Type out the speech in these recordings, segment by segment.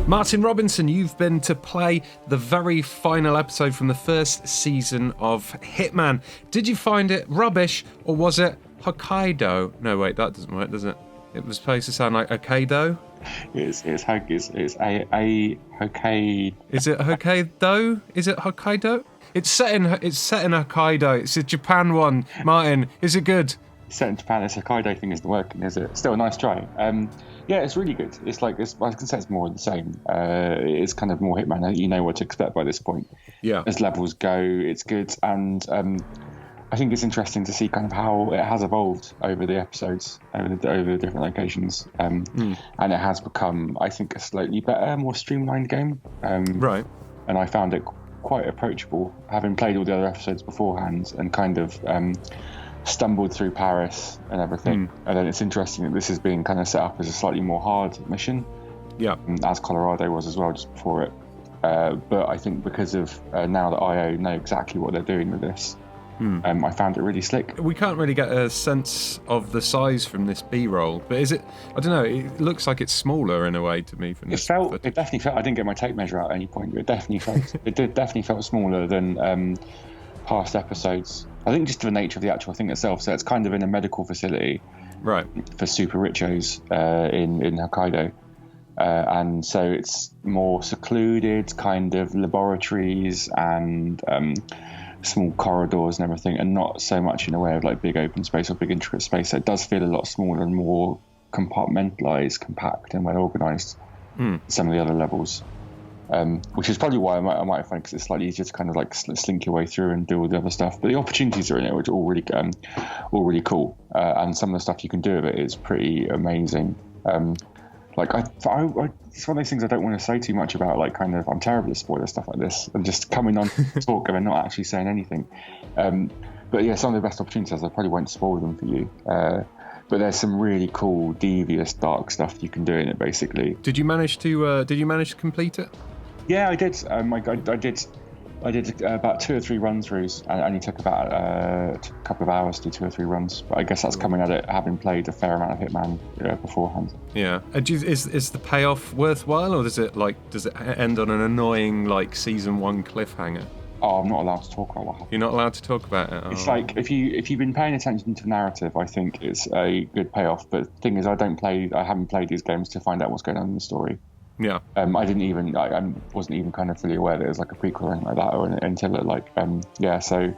Martin Robinson, you've been to play the very final episode from the first season of Hitman. Did you find it rubbish, or was it Hokkaido? No, wait, that doesn't work, does it? It was supposed to sound like Hokkaido. It's a Hokkaido. Is it Hokkaido? Is it Hokkaido? It's set in Hokkaido. It's a Japan one. Martin, is it good? Set in Japan, this Hokkaido thing isn't working, is it? Still a nice try. Yeah, it's really good. It's like I can say it's more of the same. It's kind of more Hitman. You know what to expect by this point. Yeah. As levels go, it's good, and I think it's interesting to see kind of how it has evolved over the episodes, over the different locations, and it has become, I think, a slightly better, more streamlined game. Right. And I found it quite approachable, having played all the other episodes beforehand, and kind of stumbled through Paris and everything. And then it's interesting that this is being kind of set up as a slightly more hard mission, as Colorado was as well just before it. But I think because of now that IO know exactly what they're doing with this, I found it really slick. We can't really get a sense of the size from this B-roll, but is it? I don't know. It looks like it's smaller in a way to me. From it definitely felt. I didn't get my tape measure out at any point, but it definitely felt smaller than past episodes. I think just the nature of the actual thing itself. So it's kind of in a medical facility, right, for super richos in Hokkaido, and so it's more secluded, kind of laboratories and small corridors and everything, and not so much in a way of like big open space or big intricate space. So it does feel a lot smaller and more compartmentalized, compact, and well organized. Some of the other levels. Which is probably why I might find, because it's slightly easier to kind of like slink your way through and do all the other stuff. But the opportunities are in it, which are all really cool. And some of the stuff you can do with it is pretty amazing. It's one of those things I don't want to say too much about. Like, kind of, I'm terrible at spoiler stuff like this, and just coming on to talk and not actually saying anything. But yeah, some of the best opportunities, I probably won't spoil them for you. But there's some really cool, devious, dark stuff you can do in it. Basically, did you manage to complete it? Yeah, I did. I did about 2 or 3 run-throughs, and it only took about a couple of hours to do 2 or 3 runs. But I guess that's coming at it having played a fair amount of Hitman beforehand. Yeah. Is the payoff worthwhile, or does it end on an annoying like season 1 cliffhanger? Oh, I'm not allowed to talk about what happened. You're not allowed to talk about it. It's like if you've been paying attention to narrative, I think it's a good payoff. But the thing is, I haven't played these games to find out what's going on in the story. Yeah. I wasn't even kind of fully aware that it was like a prequel or anything like that, until it So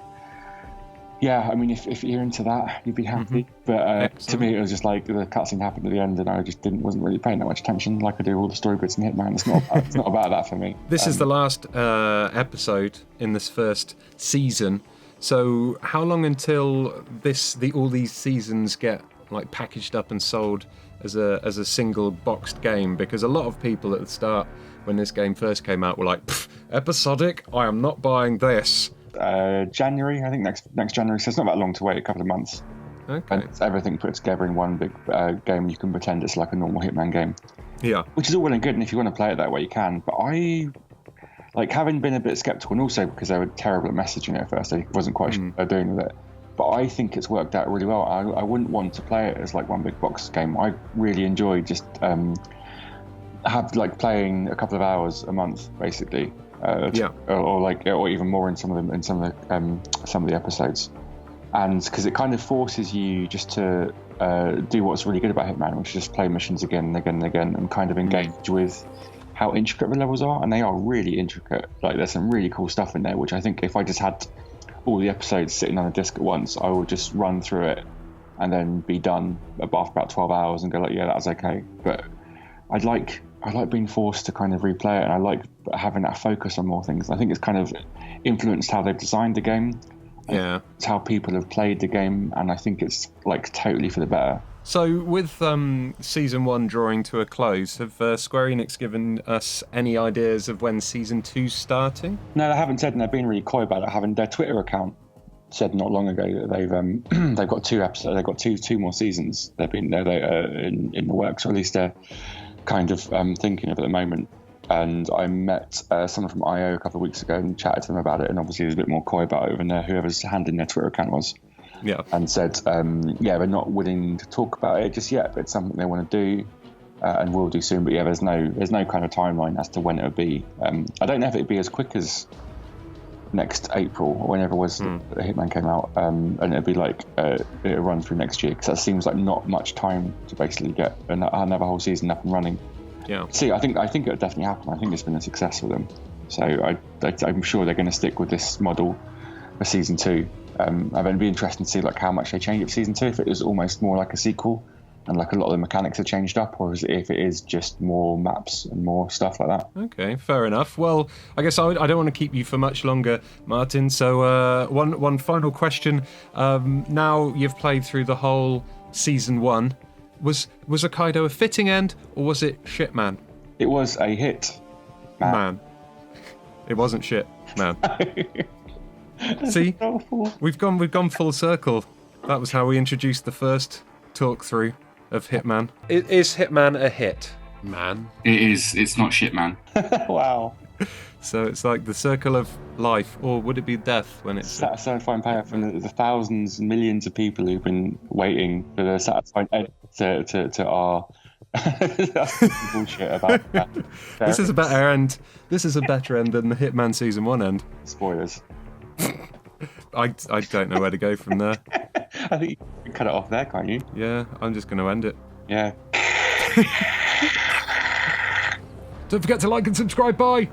yeah, I mean, if you're into that, you'd be happy. But to me, it was just like the cutscene happened at the end, and I just wasn't really paying that much attention, like I do all the story bits in Hitman. It's not about that for me. This is the last episode in this first season. So how long until all these seasons get like packaged up and sold as a single boxed game? Because a lot of people at the start, when this game first came out, were like, Episodic, I am not buying this. January, I think next January, so it's not that long to wait, a couple of months. Okay. And it's everything put together in one big game. You can pretend it's like a normal Hitman game. Yeah. Which is all well and good, and if you want to play it that way, you can. But I, having been a bit sceptical, and also because they were terrible at messaging at first, I wasn't quite sure what they're doing with it. But I think it's worked out really well. I wouldn't want to play it as like one big box game. I really enjoy just playing a couple of hours a month, basically. Or even more in some of the episodes, and because it kind of forces you just to do what's really good about Hitman, which is just play missions again and again and again, and kind of engage with how intricate the levels are, and they are really intricate. Like, there's some really cool stuff in there, which I think if I just had all the episodes sitting on a disc at once, I would just run through it and then be done after about 12 hours and go like, yeah, that was okay. But I like being forced to kind of replay it, and I like having that focus on more things. I think it's kind of influenced how they've designed the game. Yeah. It's how people have played the game, and I think it's like totally for the better. So with season 1 drawing to a close, have Square Enix given us any ideas of when season 2's starting? No, they haven't said, and they've been really coy about it. Having their Twitter account said not long ago that they've got 2 episodes, they've got two more seasons. They've been in the works, or at least they're kind of thinking of at the moment. And I met someone from IO a couple of weeks ago and chatted to them about it, and obviously there's a bit more coy about it than whoever's handling their Twitter account was. Yeah. And said, they're not willing to talk about it just yet, but it's something they want to do. and will do soon. But yeah, there's no kind of timeline as to when it'll be. I don't know if it'd be as quick as next April or whenever it was the Hitman came out, and it'd be like it'll run through next year, because that seems like not much time to basically get another whole season up and running. Yeah. See, I think it'll definitely happen. I think it's been a success for them. So I'm sure they're going to stick with this model for season 2. And then it'd be interesting to see like how much they change it for season 2. If it is almost more like a sequel, and like a lot of the mechanics are changed up, or if it is just more maps and more stuff like that. Okay, fair enough. Well, I guess I don't want to keep you for much longer, Martin. So one final question. Now you've played through the whole season 1. Was Hokkaido a fitting end, or was it shit, man? It was a hit, man. It wasn't shit, man. See, we've gone full circle. That was how we introduced the first talk through of Hitman. Is Hitman a hit, man? It is. It's not shit, man. Wow. So it's like the circle of life, or would it be death when it's satisfying payoff from the thousands, millions of people who've been waiting for the satisfying end to our bullshit about that. This is a better end. This is a better end than the Hitman season 1 end. Spoilers. I don't know where to go from there. I think you can cut it off there, can't you? Yeah, I'm just going to end it. Yeah. Don't forget to like and subscribe. Bye.